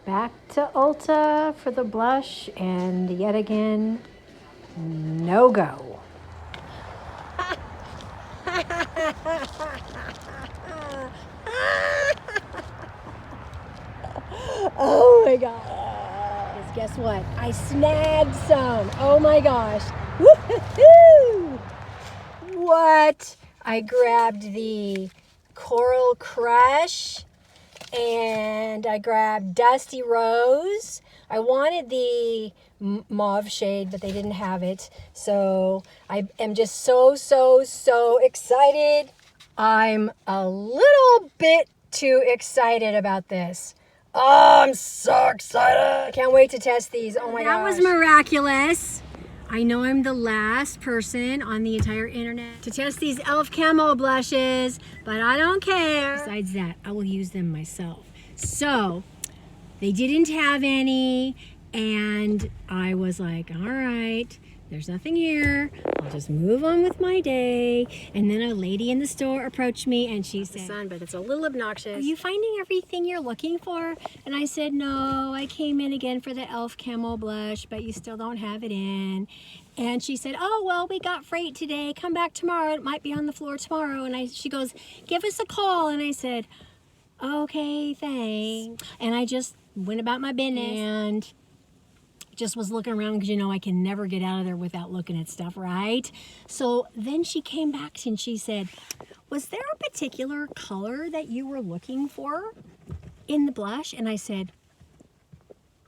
Back to Ulta for the blush, and yet again, no go. Oh my god. Because guess what? I snagged some. Oh my gosh. Woo-hoo-hoo! What? I grabbed the Coral Crush and I grabbed Dusty Rose. I wanted the mauve shade, but they didn't have it. So I am just so excited. I'm a little bit too excited about this. Oh, I'm so excited. I can't wait to test these. Oh my gosh. That was miraculous. I know I'm the last person on the entire internet to test these e.l.f. Camo blushes, but I don't care. Besides that, I will use them myself. So, they didn't have any, and I was like, all right, there's nothing here. I'll just move on with my day. And then a lady in the store approached me and she said, "Son, but it's a little obnoxious. Are you finding everything you're looking for?" And I said, "No, I came in again for the e.l.f. Camo blush, but you still don't have it in." And she said, "Oh, well, we got freight today. Come back tomorrow. It might be on the floor tomorrow." And she goes, "Give us a call." And I said, "Okay, thanks." And I just went about my business and just was looking around because, you know, I can never get out of there without looking at stuff, right? So then she came back and she said, "Was there a particular color that you were looking for in the blush?" And I said,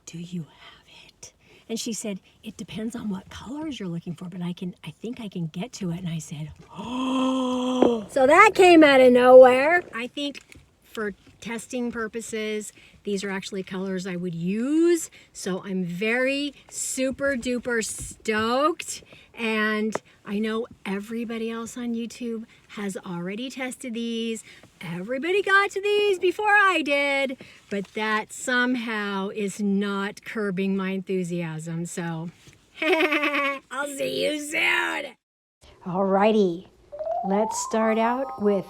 "Do you have it?" And she said, "It depends on what colors you're looking for, but I think I can get to it." And I said, "Oh." So that came out of nowhere. I think for testing purposes, these are actually colors I would use. So I'm very super duper stoked. And I know everybody else on YouTube has already tested these. Everybody got to these before I did, but that somehow is not curbing my enthusiasm. So I'll see you soon. Alrighty, let's start out with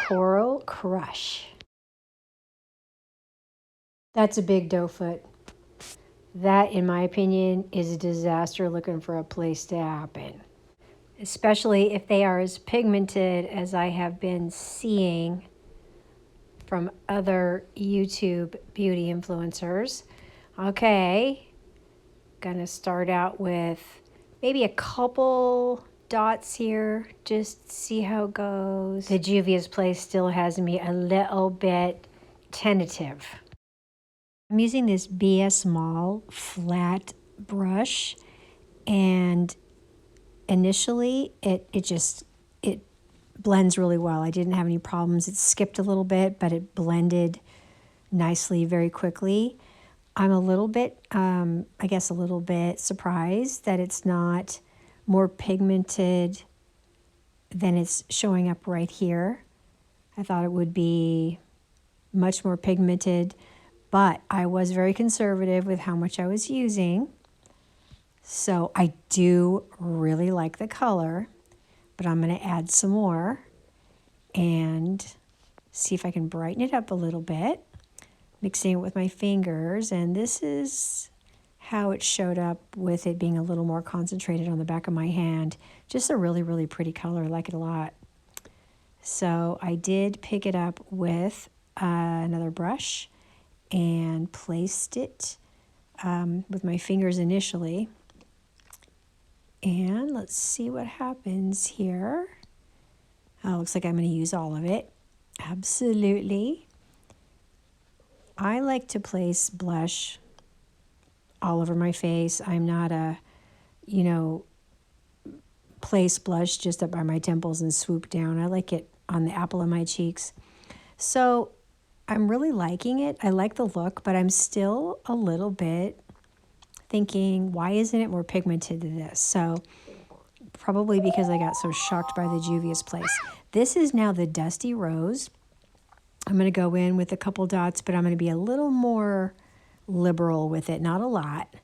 Coral Crush. That's a big doe foot. That, in my opinion, is a disaster looking for a place to happen. Especially if they are as pigmented as I have been seeing from other YouTube beauty influencers. Okay, gonna start out with maybe a couple dots here, just see how it goes. The Juvia's Place still has me a little bit tentative. I'm using this BS Small flat brush, and initially it blends really well. I didn't have any problems. It skipped a little bit, but it blended nicely very quickly. I'm a little bit, I guess a little bit surprised that it's not more pigmented than it's showing up right here. I thought it would be much more pigmented, but I was very conservative with how much I was using. So I do really like the color, but I'm going to add some more and see if I can brighten it up a little bit, mixing it with my fingers. And this is how it showed up with it being a little more concentrated on the back of my hand. Just a really pretty color. I like it a lot. So I did pick it up with another brush and placed it with my fingers initially. And let's see what happens here. Oh, looks like I'm going to use all of it. Absolutely. I like to place blush all over my face. I'm not a, place blush just up by my temples and swoop down. I like it on the apple of my cheeks. So I'm really liking it. I like the look, but I'm still a little bit thinking, why isn't it more pigmented than this? So probably because I got so shocked by the Juvia's Place. This is now the Dusty Rose. I'm going to go in with a couple dots, but I'm going to be a little more liberal with it, not a lot.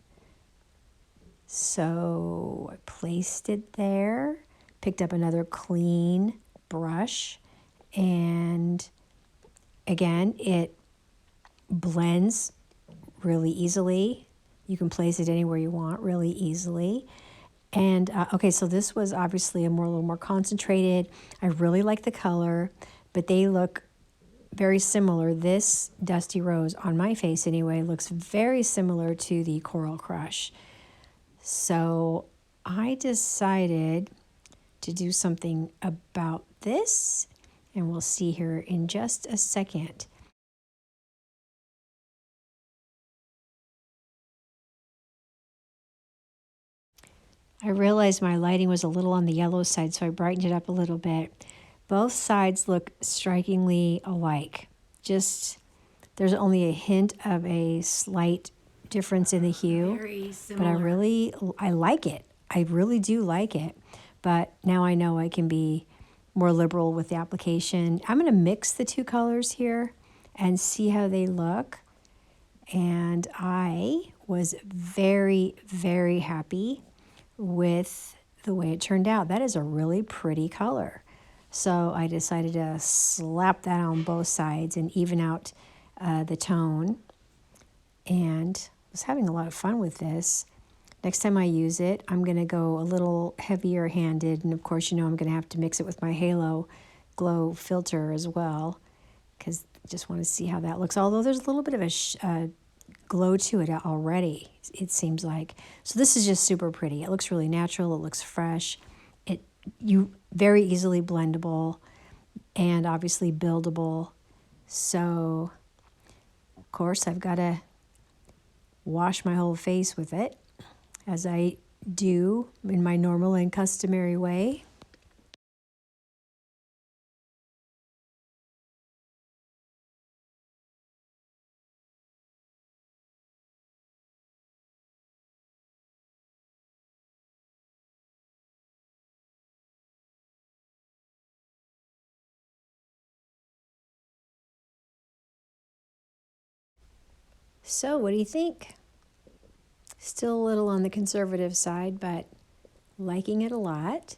So I placed it there, picked up another clean brush, and again, it blends really easily. You can place it anywhere you want really easily. And okay, so this was obviously a little more concentrated. I really like the color, but they look very similar. This Dusty Rose, on my face anyway, looks very similar to the Coral Crush. So I decided to do something about this, and we'll see here in just a second. I realized my lighting was a little on the yellow side, so I brightened it up a little bit. Both sides look strikingly alike. Just, there's only a hint of a slight difference in the hue. Very similar. But I like it. I really do like it. But now I know I can be more liberal with the application. I'm going to mix the two colors here and see how they look. And I was very, very happy with the way it turned out. That is a really pretty color. So I decided to slap that on both sides and even out the tone. And was having a lot of fun with this. Next time I use it, I'm going to go a little heavier handed. And of course, you know, I'm going to have to mix it with my Halo Glow filter as well, because I just want to see how that looks. Although there's a little bit of a glow to it already, it seems like. So this is just super pretty. It looks really natural. It looks fresh. You very easily blendable and obviously buildable. So of course I've got to wash my whole face with it, as I do in my normal and customary way. So what do you think? Still a little on the conservative side, but liking it a lot.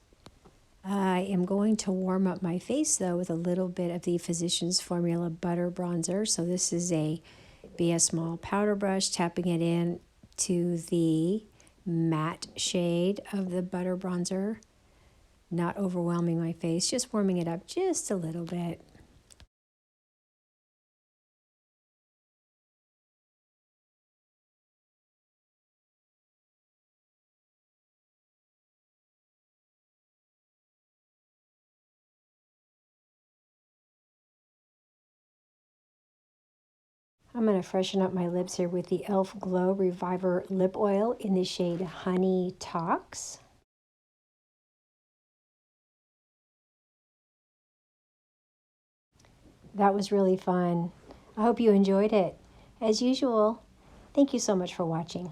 I am going to warm up my face though with a little bit of the Physicians Formula Butter Bronzer. So this is a BS Small powder brush, tapping it in to the matte shade of the butter bronzer. Not overwhelming my face, just warming it up just a little bit. I'm going to freshen up my lips here with the e.l.f. Glow Reviver Lip Oil in the shade Honey Talks. That was really fun. I hope you enjoyed it. As usual, thank you so much for watching.